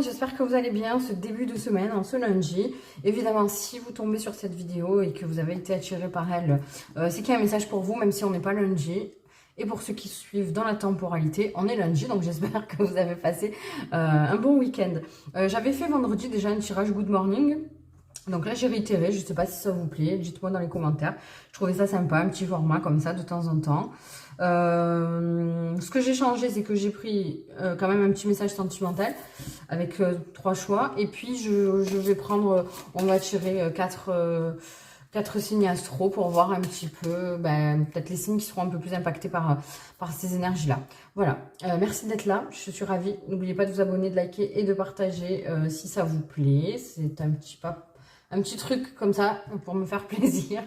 monde, j'espère que vous allez bien ce début de semaine, en ce lundi. Évidemment, si vous tombez sur cette vidéo et que vous avez été attiré par elle, c'est qu'il y a un message pour vous, même si on n'est pas lundi. Et pour ceux qui suivent dans la temporalité, on est lundi, donc j'espère que vous avez passé un bon week-end. J'avais fait vendredi déjà un tirage Good Morning. Donc là, j'ai réitéré, je ne sais pas si ça vous plaît, dites-moi dans les commentaires. Je trouvais ça sympa, un petit format comme ça de temps en temps. Ce que j'ai changé, c'est que j'ai pris quand même un petit message sentimental avec 3 choix. Et puis, je vais prendre, on va tirer 4 signes astro pour voir un petit peu, peut-être les signes qui seront un peu plus impactés par ces énergies-là. Voilà, merci d'être là, je suis ravie. N'oubliez pas de vous abonner, de liker et de partager si ça vous plaît. C'est un petit truc comme ça pour me faire plaisir.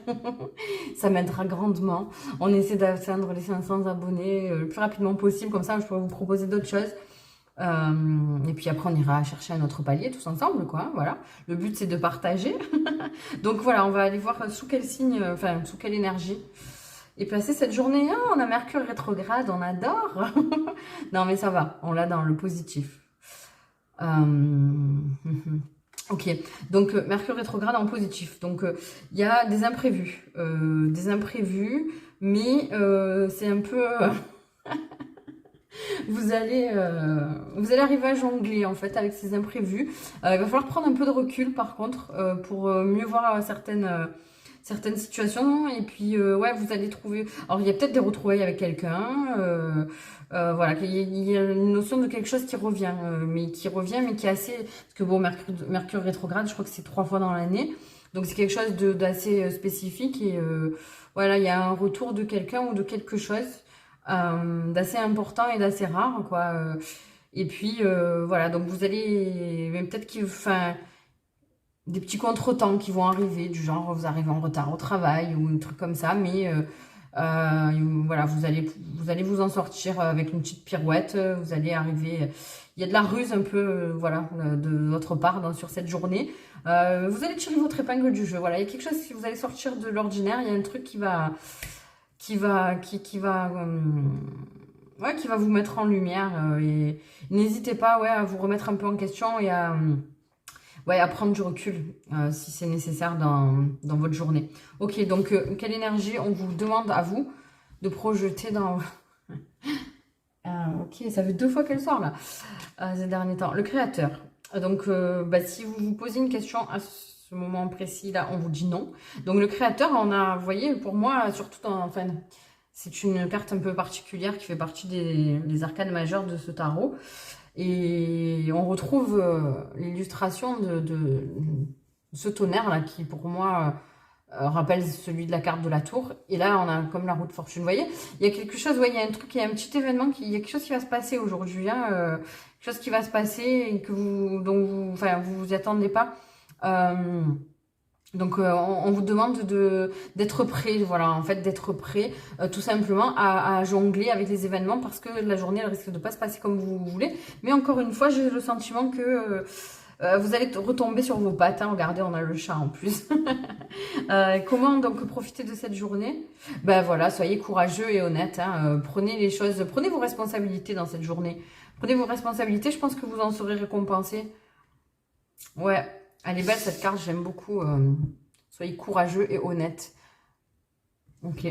Ça m'aidera grandement. On essaie d'atteindre les 500 abonnés le plus rapidement possible. Comme ça, je pourrais vous proposer d'autres choses. Et puis après, on ira chercher un autre palier tous ensemble, quoi. Voilà. Le but, c'est de partager. Donc voilà, on va aller voir sous quel signe, enfin, sous quelle énergie est placée cette journée. Ah, on a Mercure rétrograde, on adore. Non, mais ça va. On l'a dans le positif. Ok, donc Mercure rétrograde en positif. Donc il y a des imprévus, mais c'est un peu vous allez arriver à jongler en fait avec ces imprévus. Il va falloir prendre un peu de recul par contre pour mieux voir certaines situations. Et puis ouais, vous allez trouver. Alors il y a peut-être des retrouvailles avec quelqu'un. Voilà, il y a une notion de quelque chose qui revient, mais qui est assez. Parce que bon, Mercure rétrograde, je crois que c'est 3 fois dans l'année. Donc c'est quelque chose d'assez spécifique. Et voilà, il y a un retour de quelqu'un ou de quelque chose d'assez important et d'assez rare, quoi. Et puis voilà, donc vous allez. Mais peut-être qu'il. Enfin, des petits contretemps qui vont arriver, du genre vous arrivez en retard au travail ou un truc comme ça, mais voilà, vous allez vous en sortir avec une petite pirouette, vous allez arriver, il y a de la ruse un peu, voilà, de votre part sur cette journée. Vous allez tirer votre épingle du jeu, voilà, il y a quelque chose, si vous allez sortir de l'ordinaire, il y a un truc ouais, qui va vous mettre en lumière, et n'hésitez pas, ouais, à vous remettre un peu en question et ouais, à prendre du recul si c'est nécessaire dans votre journée. Ok, donc quelle énergie on vous demande à vous de projeter dans... ok, ça fait 2 fois qu'elle sort là, ces derniers temps. Le créateur. Donc, si vous vous posez une question à ce moment précis là, on vous dit non. Donc le créateur, vous voyez, pour moi, surtout enfin, c'est une carte un peu particulière qui fait partie des arcanes majeures de ce tarot. Et on retrouve l'illustration de ce tonnerre là qui pour moi rappelle celui de la carte de la tour. Et là on a comme la roue de fortune. Vous voyez, il y a quelque chose, il y a un truc, il y a un petit événement, il y a quelque chose qui va se passer aujourd'hui. Quelque chose qui va se passer et dont vous vous attendez pas. Donc on vous demande d'être prêt, voilà, en fait d'être prêt tout simplement à jongler avec les événements parce que la journée elle risque de pas se passer comme vous voulez. Mais encore une fois, j'ai le sentiment que vous allez retomber sur vos pattes, hein. Regardez, on a le chat en plus. Comment donc profiter de cette journée? Ben voilà, soyez courageux et honnête, hein. Prenez vos responsabilités dans cette journée. Prenez vos responsabilités, je pense que vous en serez récompensé. Ouais. Elle est belle cette carte, j'aime beaucoup. Soyez courageux et honnête. Ok.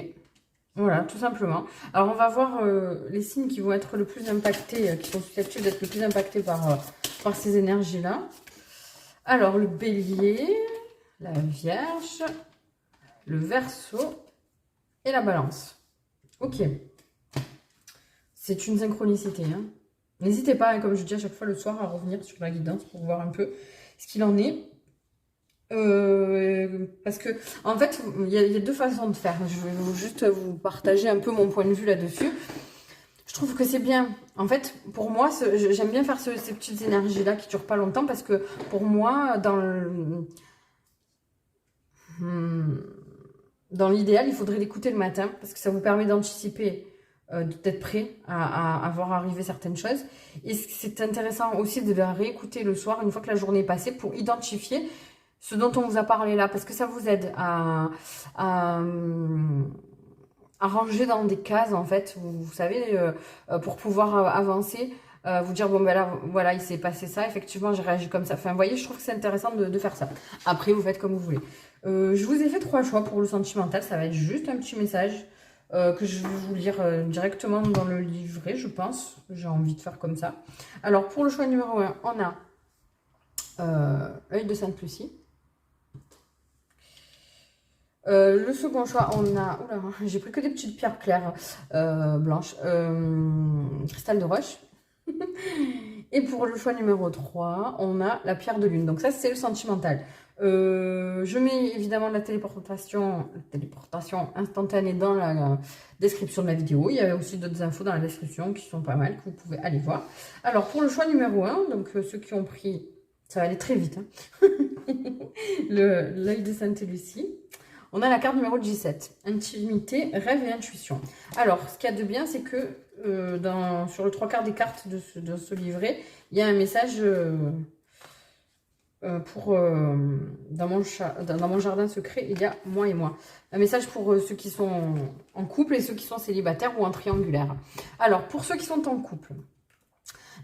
Voilà, tout simplement. Alors, on va voir les signes qui vont être le plus impactés, qui sont susceptibles d'être le plus impactés par ces énergies-là. Alors, le bélier, la vierge, le verseau et la balance. Ok. C'est une synchronicité, hein. N'hésitez pas, hein, comme je dis à chaque fois le soir, à revenir sur la guidance pour voir un peu ce qu'il en est. Parce que, en fait, il y a 2 façons de faire. Je vais juste vous partager un peu mon point de vue là-dessus. Je trouve que c'est bien. En fait, pour moi, j'aime bien faire ces petites énergies-là qui ne durent pas longtemps parce que pour moi, dans l'idéal, il faudrait l'écouter le matin parce que ça vous permet d'anticiper, d'être prêt à voir arriver certaines choses. Et c'est intéressant aussi de la réécouter le soir, une fois que la journée est passée, pour identifier ce dont on vous a parlé là, parce que ça vous aide à ranger dans des cases, en fait, vous savez, pour pouvoir avancer vous dire, bon ben là, voilà, il s'est passé ça, effectivement, j'ai réagi comme ça. Enfin, vous voyez, je trouve que c'est intéressant de faire ça. Après, vous faites comme vous voulez. Je vous ai fait 3 choix pour le sentimental, ça va être juste un petit message que je vais vous lire directement dans le livret, je pense. J'ai envie de faire comme ça. Alors, pour le choix numéro 1, on a Œil de Sainte-Lucie. Le second choix, on a... Oula, j'ai pris que des petites pierres claires blanches. Cristal de roche. Et pour le choix numéro 3, on a la pierre de lune. Donc ça, c'est le sentimental. Je mets évidemment la téléportation instantanée dans la description de la vidéo. Il y a aussi d'autres infos dans la description qui sont pas mal, que vous pouvez aller voir. Alors, pour le choix numéro 1, donc ceux qui ont pris... Ça va aller très vite. Hein. L'œil de Sainte-Lucie. On a la carte numéro 17, intimité, rêve et intuition. Alors, ce qu'il y a de bien, c'est que sur le 3/4 des cartes de ce livret, il y a un message dans mon jardin secret, il y a moi et moi. Un message pour ceux qui sont en couple et ceux qui sont célibataires ou en triangulaire. Alors, pour ceux qui sont en couple,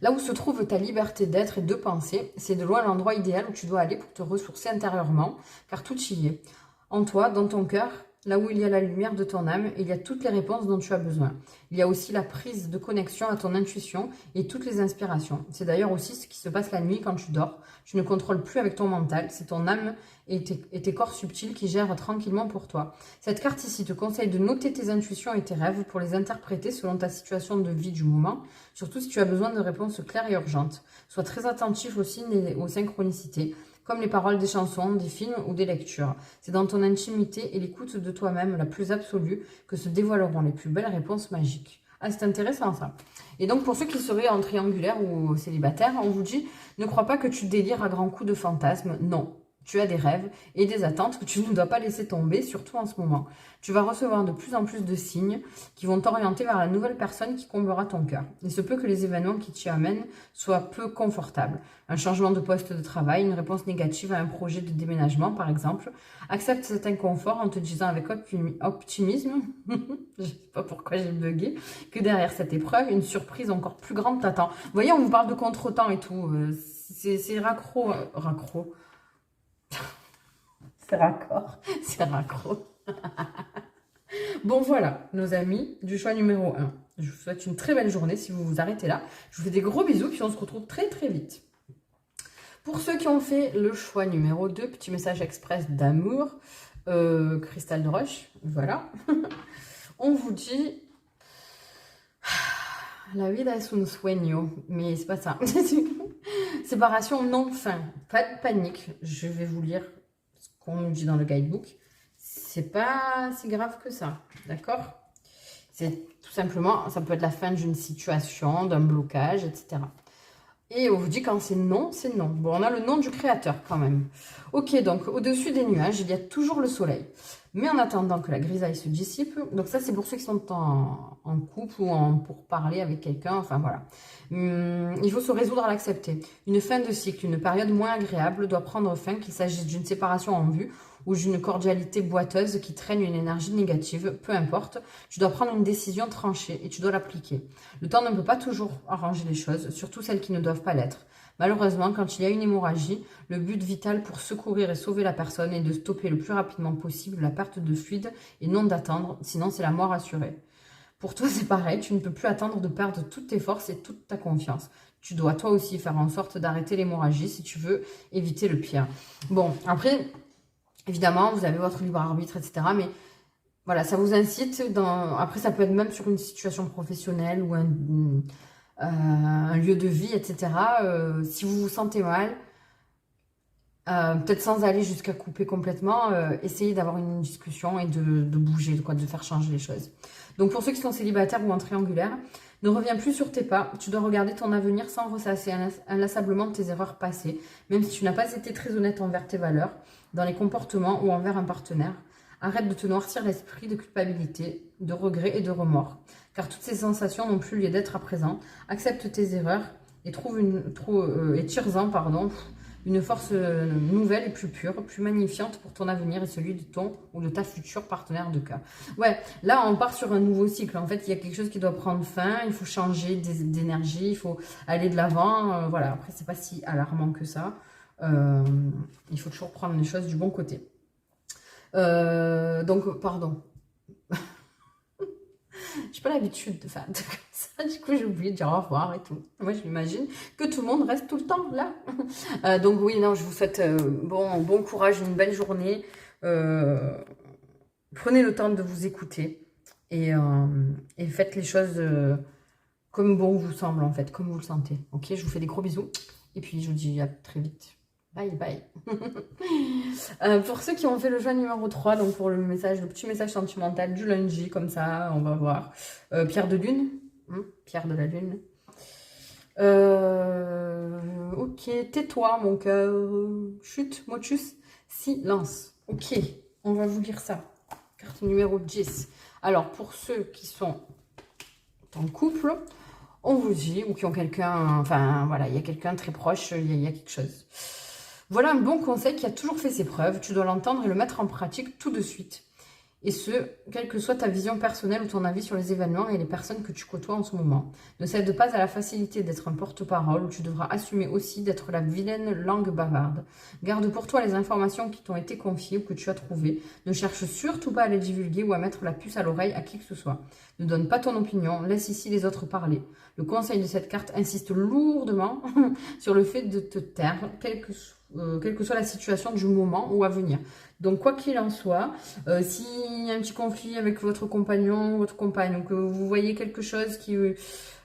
là où se trouve ta liberté d'être et de penser, c'est de loin l'endroit idéal où tu dois aller pour te ressourcer intérieurement, car tout y est. En toi, dans ton cœur, là où il y a la lumière de ton âme, il y a toutes les réponses dont tu as besoin. Il y a aussi la prise de connexion à ton intuition et toutes les inspirations. C'est d'ailleurs aussi ce qui se passe la nuit quand tu dors. Tu ne contrôles plus avec ton mental, c'est ton âme et tes corps subtils qui gèrent tranquillement pour toi. Cette carte ici te conseille de noter tes intuitions et tes rêves pour les interpréter selon ta situation de vie du moment, surtout si tu as besoin de réponses claires et urgentes. Sois très attentif aux signes et aux synchronicités, comme les paroles des chansons, des films ou des lectures. C'est dans ton intimité et l'écoute de toi-même la plus absolue que se dévoileront les plus belles réponses magiques. Ah, c'est intéressant ça. Et donc pour ceux qui seraient en triangulaire ou célibataire, on vous dit, ne crois pas que tu délires à grands coups de fantasmes. Non. Tu as des rêves et des attentes que tu ne dois pas laisser tomber, surtout en ce moment. Tu vas recevoir de plus en plus de signes qui vont t'orienter vers la nouvelle personne qui comblera ton cœur. Il se peut que les événements qui t'y amènent soient peu confortables. Un changement de poste de travail, une réponse négative à un projet de déménagement, par exemple. Accepte cet inconfort en te disant avec optimisme, je ne sais pas pourquoi j'ai bugué, que derrière cette épreuve, une surprise encore plus grande t'attend. Vous voyez, on vous parle de contretemps et tout. C'est raccro. C'est raccord, c'est raccro. Bon voilà, nos amis du choix numéro 1. Je vous souhaite une très belle journée si vous vous arrêtez là. Je vous fais des gros bisous, puis on se retrouve très très vite. Pour ceux qui ont fait le choix numéro 2, petit message express d'amour, cristal de roche, voilà. On vous dit... La vida es un sueño, mais c'est pas ça. Séparation non fin, pas de panique. Je vais vous lire ce qu'on nous dit dans le guidebook. C'est pas si grave que ça, d'accord? C'est tout simplement, ça peut être la fin d'une situation, d'un blocage, etc. Et on vous dit quand c'est non, c'est non. Bon, on a le nom du créateur quand même. Ok, donc au-dessus des nuages, il y a toujours le soleil. Mais en attendant que la grisaille se dissipe, donc ça c'est pour ceux qui sont en couple ou pour parler avec quelqu'un, enfin voilà. Il faut se résoudre à l'accepter. Une fin de cycle, une période moins agréable doit prendre fin, qu'il s'agisse d'une séparation en vue ou d'une cordialité boiteuse qui traîne une énergie négative, peu importe, tu dois prendre une décision tranchée et tu dois l'appliquer. Le temps ne peut pas toujours arranger les choses, surtout celles qui ne doivent pas l'être. Malheureusement, quand il y a une hémorragie, le but vital pour secourir et sauver la personne est de stopper le plus rapidement possible la perte de fluide et non d'attendre, sinon c'est la mort assurée. Pour toi, c'est pareil, tu ne peux plus attendre de perdre toutes tes forces et toute ta confiance. Tu dois toi aussi faire en sorte d'arrêter l'hémorragie si tu veux éviter le pire. Bon, après, évidemment, vous avez votre libre arbitre, etc. Mais voilà, ça vous incite, après ça peut être même sur une situation professionnelle ou un lieu de vie, etc. Si vous vous sentez mal, peut-être sans aller jusqu'à couper complètement, essayez d'avoir une discussion et de bouger, de faire changer les choses. Donc pour ceux qui sont célibataires ou en triangulaire, ne reviens plus sur tes pas. Tu dois regarder ton avenir sans ressasser inlassablement tes erreurs passées, même si tu n'as pas été très honnête envers tes valeurs, dans les comportements ou envers un partenaire. Arrête de te noircir l'esprit de culpabilité, de regret et de remords, car toutes ces sensations n'ont plus lieu d'être à présent. Accepte tes erreurs et tire-en, une force nouvelle et plus pure, plus magnifiante pour ton avenir et celui de ton ou de ta future partenaire de cœur. Ouais, là on part sur un nouveau cycle. En fait, il y a quelque chose qui doit prendre fin, il faut changer d'énergie, il faut aller de l'avant. Voilà, après c'est pas si alarmant que ça. Il faut toujours prendre les choses du bon côté. Donc, pardon. J'ai pas l'habitude de faire comme ça. Du coup, j'ai oublié de dire au revoir et tout. Moi, je m'imagine que tout le monde reste tout le temps là. Donc, oui, non, je vous souhaite bon courage, une belle journée. Prenez le temps de vous écouter et faites les choses comme bon vous semble, en fait, comme vous le sentez. Ok, je vous fais des gros bisous. Et puis, je vous dis à très vite. Bye bye. Pour ceux qui ont fait le choix numéro 3, donc pour le petit message sentimental du lundi, comme ça, on va voir. Pierre de lune. Pierre de la lune. Ok, tais-toi mon cœur. Chut, motus, silence. Ok, on va vous lire ça. Carte numéro 10. Alors, pour ceux qui sont en couple, on vous dit, ou qui ont quelqu'un, enfin voilà, il y a quelqu'un très proche, il y a quelque chose. Voilà un bon conseil qui a toujours fait ses preuves. Tu dois l'entendre et le mettre en pratique tout de suite. Et ce, quelle que soit ta vision personnelle ou ton avis sur les événements et les personnes que tu côtoies en ce moment. Ne cède pas à la facilité d'être un porte-parole où tu devras assumer aussi d'être la vilaine langue bavarde. Garde pour toi les informations qui t'ont été confiées ou que tu as trouvées. Ne cherche surtout pas à les divulguer ou à mettre la puce à l'oreille à qui que ce soit. Ne donne pas ton opinion, laisse ici les autres parler. Le conseil de cette carte insiste lourdement sur le fait de te taire, quelle que soit la situation du moment ou à venir. Donc, quoi qu'il en soit, s'il y a un petit conflit avec votre compagnon, votre compagne, ou que vous voyez quelque chose qui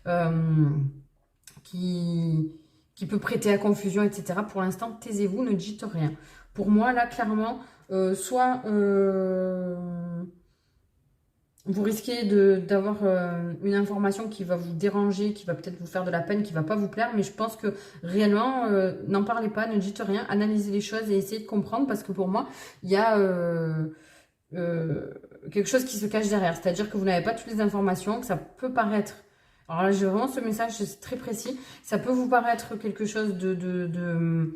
peut prêter à confusion, etc., pour l'instant, taisez-vous, ne dites rien. Pour moi, là, clairement, soit vous risquez d'avoir une information qui va vous déranger, qui va peut-être vous faire de la peine, qui ne va pas vous plaire, mais je pense que réellement, n'en parlez pas, ne dites rien, analysez les choses et essayez de comprendre, parce que pour moi, il y a quelque chose qui se cache derrière, c'est-à-dire que vous n'avez pas toutes les informations, que ça peut paraître, alors là j'ai vraiment ce message, c'est très précis, ça peut vous paraître quelque chose de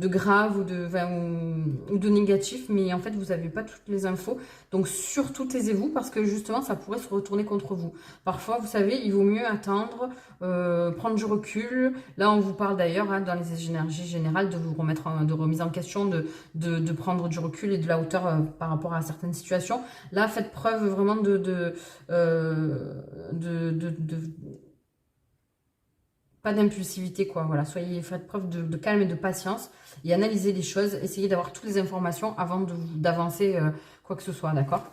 grave ou de négatif, mais en fait vous n'avez pas toutes les infos, donc surtout taisez-vous parce que justement ça pourrait se retourner contre vous. Parfois vous savez, il vaut mieux attendre, prendre du recul. Là on vous parle d'ailleurs dans les énergies générales de vous remettre de remise en question, de prendre du recul et de la hauteur par rapport à certaines situations. Là faites preuve vraiment pas d'impulsivité, quoi. Voilà, faites preuve de calme et de patience et analysez les choses. Essayez d'avoir toutes les informations avant d'avancer quoi que ce soit, d'accord.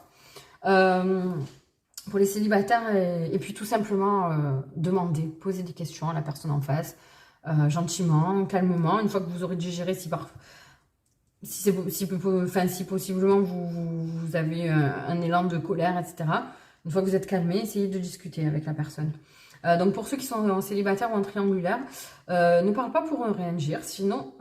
Pour les célibataires, et puis tout simplement demandez, posez des questions à la personne en face, gentiment, calmement. Une fois que vous aurez digéré, si possiblement vous avez un élan de colère, etc. Une fois que vous êtes calmé, essayez de discuter avec la personne. Donc pour ceux qui sont en célibataire ou en triangulaire, ne parle pas pour réagir, sinon,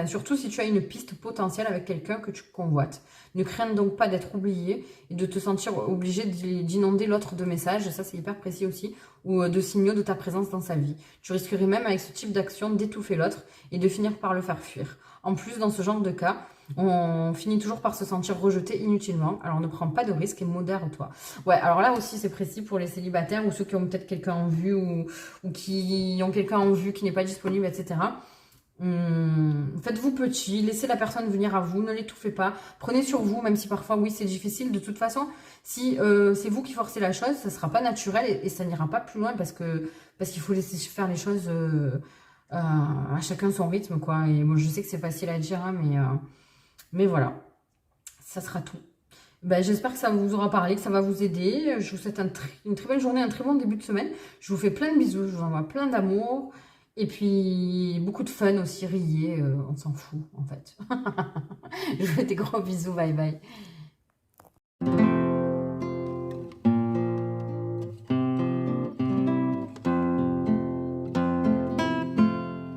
surtout si tu as une piste potentielle avec quelqu'un que tu convoites. Ne crains donc pas d'être oublié et de te sentir obligé d'inonder l'autre de messages, ça c'est hyper précis aussi, ou de signaux de ta présence dans sa vie. Tu risquerais même avec ce type d'action d'étouffer l'autre et de finir par le faire fuir. En plus, dans ce genre de cas, on finit toujours par se sentir rejeté inutilement. Alors ne prends pas de risques et modère-toi. Ouais, alors là aussi c'est précis pour les célibataires ou ceux qui ont peut-être quelqu'un en vue ou qui ont quelqu'un en vue qui n'est pas disponible, etc. Faites-vous petit, laissez la personne venir à vous, ne l'étouffez pas. Prenez sur vous, même si parfois oui c'est difficile. De toute façon, si c'est vous qui forcez la chose, ça ne sera pas naturel et ça n'ira pas plus loin parce qu'il faut laisser faire les choses à chacun son rythme, quoi. Et moi je sais que c'est facile à dire, hein, mais voilà, ça sera tout. Ben, j'espère que ça vous aura parlé, que ça va vous aider. Je vous souhaite une très belle journée, un très bon début de semaine. Je vous fais plein de bisous, je vous envoie plein d'amour. Et puis, beaucoup de fun aussi, riez, on s'en fout en fait. Je vous fais des gros bisous, bye bye.